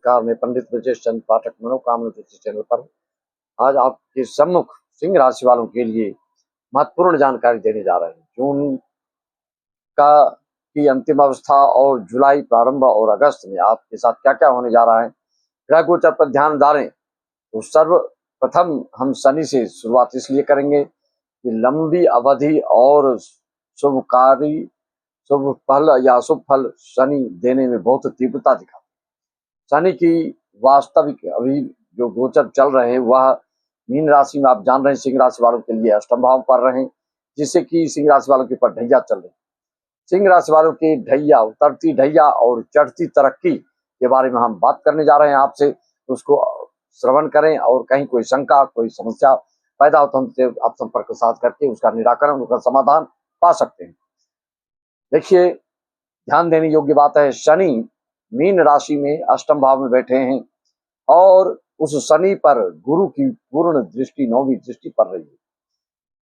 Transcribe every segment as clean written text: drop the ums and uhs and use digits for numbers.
नमस्कार, मैं पंडित ब्रजेश चंद्र पाठक मनोकामना ज्योतिष चैनल पर आज आपके सम्मुख सिंह राशि वालों के लिए महत्वपूर्ण जानकारी देने जा रहे हैं। जून का की अंतिम अवस्था और जुलाई प्रारंभ और अगस्त में आपके साथ क्या क्या होने जा रहा है, ग्रह गोचर पर ध्यान डालें। तो सर्वप्रथम हम शनि से शुरुआत इसलिए करेंगे कि लंबी अवधि और शुभकारी शुभ फल या शुभ फल शनि देने में बहुत तीव्रता दिखा। शनि की वास्तविक अभी जो गोचर चल रहे हैं वह मीन राशि में आप जान रहे हैं सिंह राशि वालों के लिए अष्टम भाव पर रहे हैं, जिससे कि सिंह राशि वालों के ऊपर ढैया चल रही है। सिंह राशि वालों की ढैया, उतरती ढैया और चढ़ती तरक्की के बारे में हम बात करने जा रहे हैं आपसे। उसको श्रवण करें और कहीं कोई शंका कोई समस्या पैदा हो तो हमसे आप संपर्क साध करके उसका निराकरण उसका समाधान पा सकते हैं। देखिए, ध्यान देने योग्य बात है, शनि मीन राशि में अष्टम भाव में बैठे हैं और उस शनि पर गुरु की पूर्ण दृष्टि नौवीं दृष्टि पड़ रही है।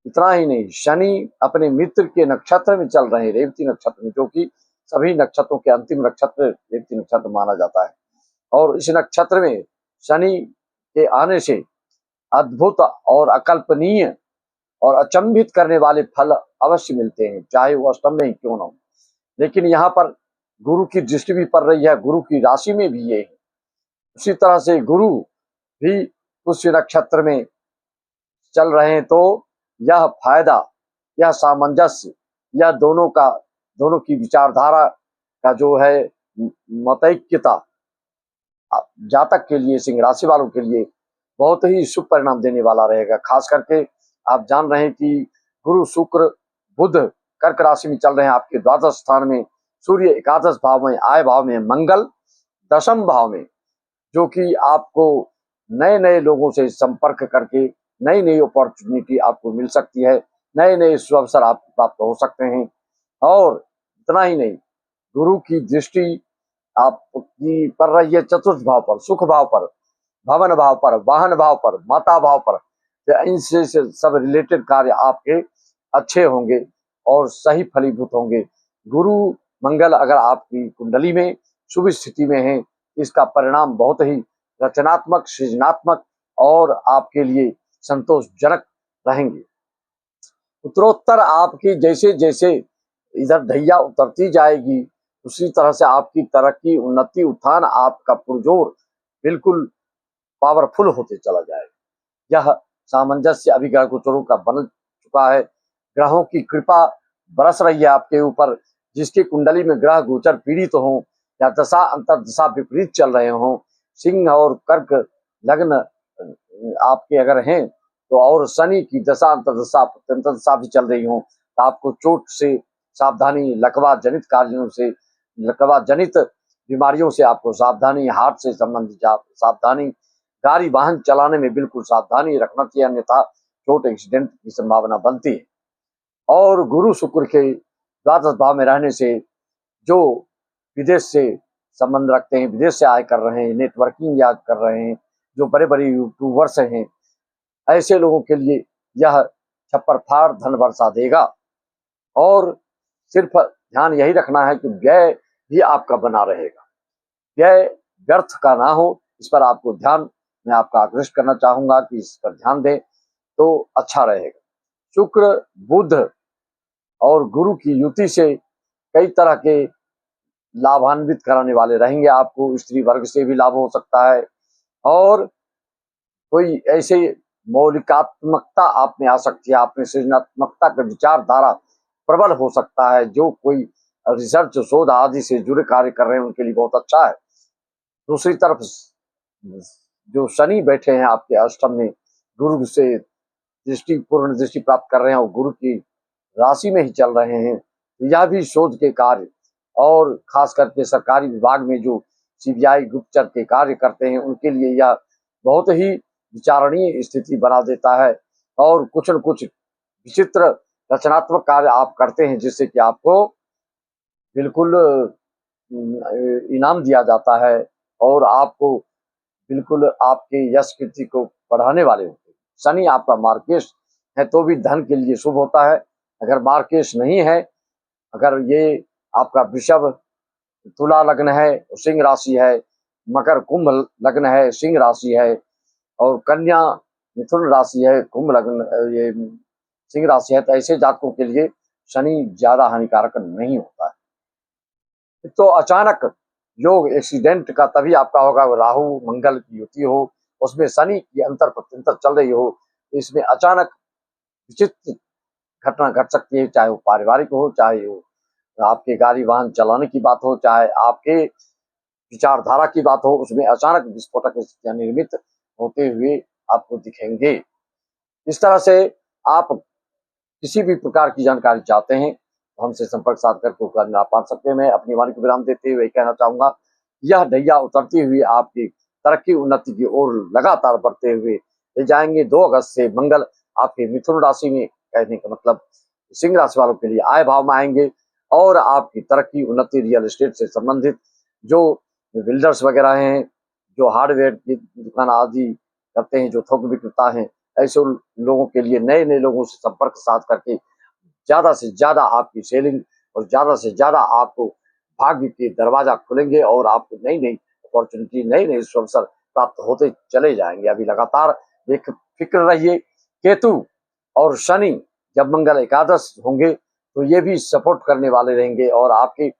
इतना ही नहीं, शनि अपने मित्र के नक्षत्र में चल रहे हैं, रेवती नक्षत्र में, जो कि सभी नक्षत्रों के अंतिम नक्षत्र रेवती नक्षत्र माना जाता है। और इस नक्षत्र में शनि के आने से अद्भुत और अकल्पनीय और अचंभित करने वाले फल अवश्य मिलते हैं, चाहे वो अष्टम में ही क्यों न हो। लेकिन यहाँ पर गुरु की दृष्टि भी पड़ रही है, गुरु की राशि में भी ये है। उसी तरह से गुरु भी उस नक्षत्र में चल रहे हैं, तो यह फायदा, यह सामंजस्य, यह दोनों की विचारधारा का जो है मतैक्यता जातक के लिए, सिंह राशि वालों के लिए बहुत ही शुभ परिणाम देने वाला रहेगा। खास करके आप जान रहे हैं कि गुरु शुक्र बुध कर्क राशि में चल रहे हैं, आपके द्वादश स्थान में, सूर्य एकादश भाव में, आय भाव में, मंगल दशम भाव में, जो कि आपको नए नए लोगों से संपर्क करके नई नई अपॉर्चुनिटी आपको मिल सकती है, नए नए शुभ अवसर आपको प्राप्त हो सकते हैं। और इतना ही नहीं, गुरु की दृष्टि आपकी पड़ रही है चतुर्थ भाव पर, सुख भाव पर, भवन भाव पर, वाहन भाव पर, माता भाव पर। इनसे सब रिलेटेड कार्य आपके अच्छे होंगे और सही फलीभूत होंगे। गुरु मंगल अगर आपकी कुंडली में शुभ स्थिति में है, इसका परिणाम बहुत ही रचनात्मक, सृजनात्मक और आपके लिए संतोषजनक रहेंगे। उत्तरोत्तर आपकी जैसे जैसे इधर ढैया उतरती जाएगी, उसी तरह से आपकी तरक्की, उन्नति, उत्थान, आपका पुरजोर बिल्कुल पावरफुल होते चला जाएगा। यह सामंजस्य अभी ग्रह गोचरों का बन चुका है। ग्रहों की कृपा बरस रही है आपके ऊपर। जिसकी कुंडली में ग्रह गोचर पीड़ित हो या दशा अंतर्दशा विपरीत चल रहे हो, सिंह और कर्क लग्न आपके अगर हैं तो, और शनि की दशा अंतर्दशा भी चल रही हो, तो आपको चोट से सावधानी, लकवा जनित कार्यों से, लकवा जनित बीमारियों से आपको सावधानी, हार्ट से संबंधित सावधानी, गाड़ी वाहन चलाने में बिल्कुल सावधानी रखना चाहिए, अन्यथा चोट एक्सीडेंट की संभावना बनती है। और गुरु शुक्र के द्वादश भाव में रहने से जो विदेश से संबंध रखते हैं, विदेश से आय कर रहे हैं, नेटवर्किंग याद कर रहे हैं, जो बड़े बड़े यूट्यूबर्स हैं, ऐसे लोगों के लिए यह छप्पर फाड़ धन वर्षा देगा। और सिर्फ ध्यान यही रखना है कि व्यय भी आपका बना रहेगा, व्यय व्यर्थ का ना हो, इस पर आपको ध्यान मैं आपका आकृष्ट करना चाहूंगा कि इस पर ध्यान दें तो अच्छा रहेगा। शुक्र बुध और गुरु की युति से कई तरह के लाभान्वित कराने वाले रहेंगे आपको। स्त्री वर्ग से भी लाभ हो सकता है और कोई ऐसे मौलिकात्मकता आप में आ सकती है, आप में सृजनात्मकता का विचारधारा प्रबल हो सकता है। जो कोई रिसर्च शोध आदि से जुड़े कार्य कर रहे हैं उनके लिए बहुत अच्छा है। दूसरी तरफ जो शनि बैठे हैं आपके अष्टम में, गुरु से पूर्ण दृष्टि प्राप्त कर रहे हैं और गुरु की राशि में ही चल रहे हैं, यह भी शोध के कार्य और खास करके सरकारी विभाग में जो सीबीआई गुप्तचर के कार्य करते हैं उनके लिए यह बहुत ही विचारणीय स्थिति बना देता है। और कुछ न कुछ विचित्र रचनात्मक कार्य आप करते हैं जिससे कि आपको बिल्कुल इनाम दिया जाता है और आपको बिल्कुल आपके यश कीर्ति को बढ़ाने वाले होते हैं। शनि आपका मार्केश है तो भी धन के लिए शुभ होता है। अगर मार्केश नहीं है, अगर ये आपका वृषभ तुला लग्न है, सिंह राशि है, मकर कुंभ लग्न है, सिंह राशि है, और कन्या मिथुन राशि है, कुंभ लग्न ये सिंह राशि है, तो ऐसे जातकों के लिए शनि ज्यादा हानिकारक नहीं होता है। तो अचानक योग एक्सीडेंट का तभी आपका होगा, राहु मंगल की युति हो, उसमें शनि की अंतर प्रत्यंतर चल रही हो, तो इसमें अचानक विचित्र घटना घट सकती है, चाहे वो पारिवारिक हो, चाहे वो आपके गाड़ी वाहन चलाने की बात हो, चाहे आपके विचारधारा की बात हो, उसमें अचानक विस्फोटक स्थितियां निर्मित होते हुए आपको दिखेंगे। इस तरह से आप किसी भी प्रकार की जानकारी चाहते हैं तो हमसे संपर्क साध करके करना पा सकते हैं। मैं अपनी वाणी को विराम देते हुए कहना चाहूंगा, यह ढैया उतरती हुई आपकी तरक्की उन्नति की ओर लगातार बढ़ते हुए ले जाएंगे। 2 अगस्त से मंगल आपके मिथुन राशि में, कहने का मतलब सिंह राशि वालों के लिए आय भाव में आएंगे, और आपकी तरक्की उन्नति रियल एस्टेट से संबंधित जो बिल्डर्स वगैरह हैं, जो हार्डवेयर की दुकान आदि करते हैं, जो थोक विक्रेता हैं, ऐसे लोगों के लिए नए नए लोगों से संपर्क साध करके ज्यादा से ज्यादा आपकी सेलिंग और ज्यादा से ज्यादा आपको भाग्य के दरवाजा खुलेंगे, और आपको नई नई अपॉर्चुनिटी, नई नई अवसर प्राप्त होते चले जाएंगे। अभी लगातार एक फिक्र रहिए। केतु और शनि जब मंगल एकादश होंगे तो ये भी सपोर्ट करने वाले रहेंगे, और आपकी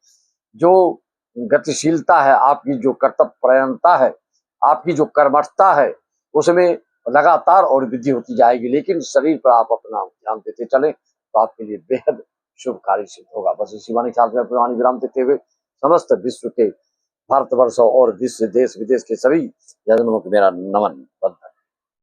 जो गतिशीलता है, आपकी जो कर्तव्य परायणता है, आपकी जो कर्मठता है, उसमें लगातार और वृद्धि होती जाएगी। लेकिन शरीर पर आप अपना ध्यान देते चलें तो आपके लिए बेहद शुभकारी सिद्ध होगा। बस इसी वाणी के साथ में अपनी वाणी विराम देते हुए समस्त विश्व के, भारतवर्ष और विश्व देश विदेश के सभी जनों को मेरा नमन बंधन।